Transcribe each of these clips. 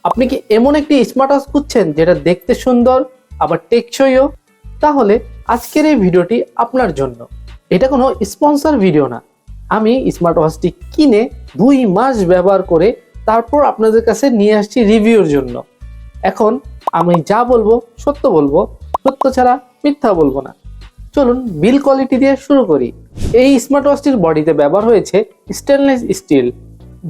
আপনি কি এমন একটি স্মার্ট ওয়াচ খুঁজছেন যেটা দেখতে সুন্দর আবার টেকসইও? তাহলে আজকের এই ভিডিওটি আপনার জন্য। এটা কোনো স্পন্সর ভিডিও না। আমি স্মার্ট ওয়াচটি কিনে 2 মাস ব্যবহার করে তারপর আপনাদের কাছে নিয়ে আসছি রিভিউর জন্য। এখন আমি যা বলবো সত্য বলবো, সত্য ছাড়া মিথ্যা বলবো না। চলুন বিল কোয়ালিটি দিয়ে শুরু করি। এই স্মার্ট ওয়াচটির বডিতে ব্যবহার হয়েছে স্টেনলেস স্টিল,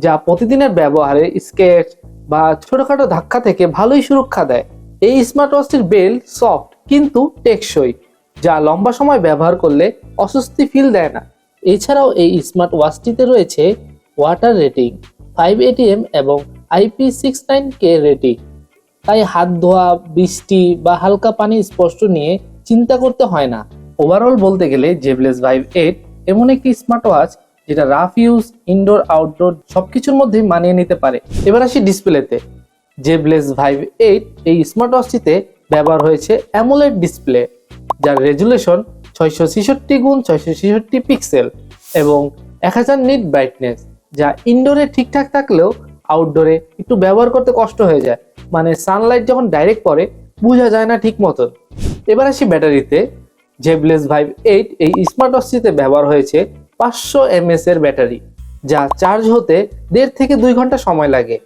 যা প্রতিদিনের ব্যবহারে স্কেচ বা ছোটখাটো ধাক্কা থেকে ভালোই সুরক্ষা দেয়। এই স্মার্ট ওয়াচটির বেল সফট কিন্তু টেকসই, যা লম্বা সময় ব্যবহার করলে অস্বস্তি ফিল দেয় না। এছাড়াও এই স্মার্ট ওয়াচটিতে রয়েছে ওয়াটার রেটিং 5 ATM এবং IP69K রেটিং, তাই হাত ধোয়া, বৃষ্টি বা হালকা পানি স্পষ্ট নিয়ে চিন্তা করতে হয় না। ওভারঅল বলতে গেলে জেবলেস ভাইভ 8 এমন একটি স্মার্ট ওয়াচ যেটা রাফ ইউজ, ইনডোর, আউটডোর সবকিছুর মধ্যেই মানিয়ে নিতে পারে। এবার আসি ডিসপ্লেতে। জেবলেস ভাইভ 8 এই স্মার্ট ওয়াচটিতে ব্যবহার হয়েছে অ্যামোলেড ডিসপ্লে, যার রেজুলেশন 666x666 পিক্সেল এবং 1000 নিট ব্রাইটনেস, যা ইনডোরে ঠিকঠাক থাকলেও আউটডোরে একটু ব্যবহার করতে কষ্ট হয়ে যায়। মানে সানলাইট যখন ডাইরেক্ট পড়ে বোঝা যায় না ঠিক মতন। এবার আসি ব্যাটারিতে। জেবলেস ভাইভ 8 এই স্মার্ট ওয়াচটিতে ব্যবহার হয়েছে 500 mAh এর ব্যাটারি, যা চার্জ হতে 1.5 থেকে 2 ঘন্টা সময় লাগে।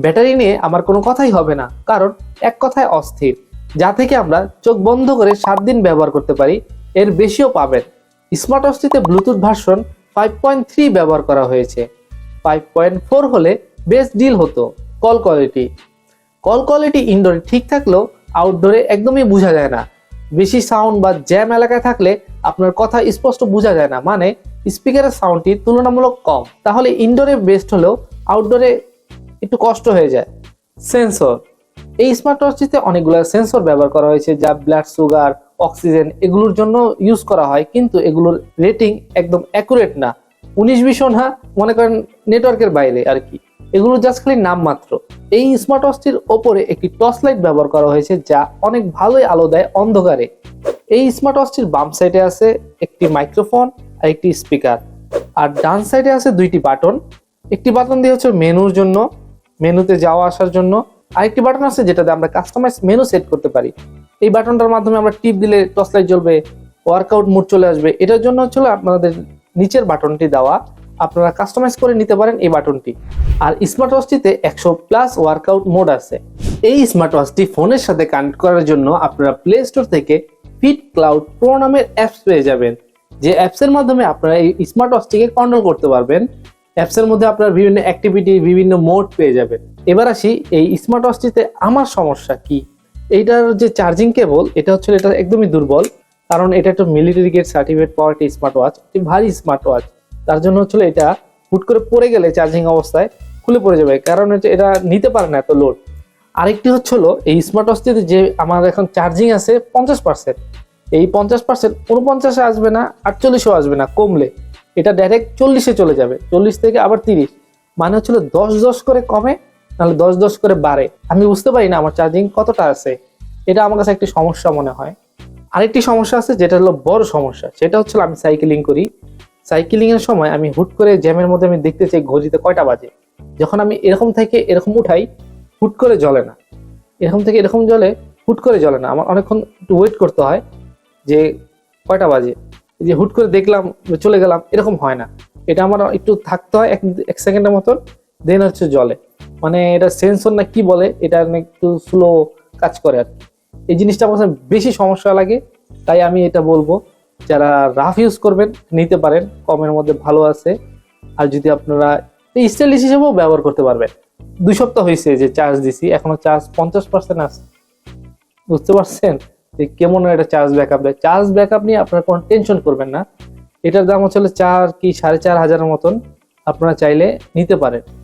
ব্যাটারি নিয়ে আমার কোনো কথাই হবে না, কারণ এক কথায় অস্থির, যা থেকে আমরা চোখ বন্ধ করে 7 দিন ব্যবহার করতে পারি, এর বেশিও পাবেন। স্মার্ট ওয়াচটিতে ব্লুটুথ ভার্সন 5.3 ব্যবহার করা হয়েছে। 5.4 হলে বেস্ট ডিল হতো। কল কোয়ালিটি ইনডোরে ঠিক থাকলেও আউটডোরে একদমই বোঝা যায় না। বেশি সাউন্ড বা জ্যাম এলাকায় থাকলে আপনার কথা স্পষ্ট বোঝা যায় না, মানে স্পিকারের সাউন্ডটি তুলনামূলক কম। তাহলে ইনডোরে বেস্ট হলেও আউটডোরে একটু কষ্ট হয়ে যায়। সেন্সর। এই স্মার্ট ওয়াচটিতে অনেকগুলো সেন্সর ব্যবহার করা হয়েছে, যা ব্লাড সুগার, অক্সিজেন এগুলোর জন্য ইউজ করা হয়, কিন্তু এগুলোর রেটিং একদম অ্যাকুরেট না। 19-20 না, মনে করেন নেটওয়ার্কের বাইরে আর কি। এগুলো জাস্ট খালি নাম মাত্র। এই স্মার্ট ওয়াচটির ওপরে একটি টর্চ লাইট ব্যবহার করা হয়েছে, যা অনেক ভালোই আলো দেয় অন্ধকারে। এই স্মার্ট ওয়াচটির বাম সাইডে আছে একটি মাইক্রোফোন আর একটি স্পিকার, আর ডান সাইডে আছে 2টি বাটন। একটি বাটন দিয়ে হচ্ছে মেনুর জন্য, মেনুতে যাওয়া আসার জন্য। আরেকটি বাটন আছে যেটাতে আমরা কাস্টমাইজ মেনু সেট করতে পারি। এই বাটনটার মাধ্যমে আমরা টিপ দিলে টর্চ লাইট জ্বলবে, ওয়ার্কআউট মোড চলে আসবে। এটার জন্য হচ্ছে আপনাদের নিচের বাটনটি দেওয়া, আপনারা কাস্টমাইজ করে নিতে পারেন এই বাটনটি। আর স্মার্ট ওয়াচটিতে 100+ ওয়ার্কআউট মোড আছে। এই স্মার্ট ওয়াচটি ফোনের সাথে কানেক্ট করার জন্য আপনারা প্লে স্টোর থেকে ফিট ক্লাউড প্রো নামের অ্যাপস পেয়ে যাবেন, যে অ্যাপসের মাধ্যমে আপনারা এই স্মার্ট ওয়াচটিকে কন্ট্রোল করতে পারবেন। অ্যাপসের মধ্যে আপনারা বিভিন্ন অ্যাক্টিভিটি, বিভিন্ন মোড পেয়ে যাবেন। এবার আসি এই স্মার্ট ওয়াচটিতে আমার সমস্যা কি। এইটার যে চার্জিং কেবল, এটা হচ্ছে এটা একদমই দুর্বল, কারণ এটা একটা মিলিটারি গ্রেড সার্টিফিকেট পাওয়া একটি স্মার্ট ওয়াচ, একটি ভারী স্মার্ট ওয়াচ। তার জন্য হচ্ছে এটা হুট করে পড়ে গেলে চার্জিং অবস্থায় খুলে পড়ে যাবে, কারণ এটা নিতে পারে না এত লোড। আরেকটি হচ্ছিল এই স্মার্ট ওয়াচটিতে যে আমার এখন চার্জিং আছে 50%, এই 50% 49-এ আসবে না, 48-ও আসবে না, কমলে এটা ডাইরেক্ট 40-এ চলে যাবে, 40 থেকে আবার 30। মানে হচ্ছিল 10 করে কমে, নাহলে 10 করে বাড়ে। আমি বুঝতে পারি না আমার চার্জিং কতটা আছে। এটা আমার কাছে একটি সমস্যা মনে হয়। আরেকটি সমস্যা আছে, যেটা হলো বড় সমস্যা, সেটা হচ্ছে আমি সাইকেলিং করি। সাইকেলিং এর সময় আমি হুট করে জ্যামের মধ্যে আমি দেখতে চাই ঘড়িতে কয়টা বাজে। যখন আমি এরকম থেকে এরকম উঠাই, হুট করে জ্বলে না। এরকম থেকে এরকম জ্বলে, হুট করে জ্বলে না। আমার অনেকক্ষণ একটু ওয়েট করতে হয় যে কয়টা বাজে, যে হুট করে দেখলাম চলে গেলাম, এরকম হয় না। এটা আমার একটু থাকতে হয় 1 সেকেন্ডের মতন, দেন হচ্ছে জ্বলে। মানে এটা সেন্সর না কি বলে, এটা একটু স্লো কাজ করে আর কি। এই জিনিসটা আমার কাছে বেশি সমস্যা লাগে। তাই আমি এটা বলবো, যারা রাফ ইউজ করবেন নিতে পারেন, কমের মধ্যে ভালো আছে। আর যদি আপনারা এই স্টাইলিশ হিসেবেও ব্যবহার করতে পারবেন। 2 সপ্তাহ হয়েছে যে চার্জ দিছি, এখনো চার্জ 50% আছে। বুঝতে পারছেন যে কেমন একটা চার্জ ব্যাকআপ দেয়। চার্জ ব্যাকআপ নিয়ে আপনারা কোনো টেনশন করবেন না। এটার দাম হচ্ছে 4 কি 4,500 মতন। আপনারা চাইলে নিতে পারেন।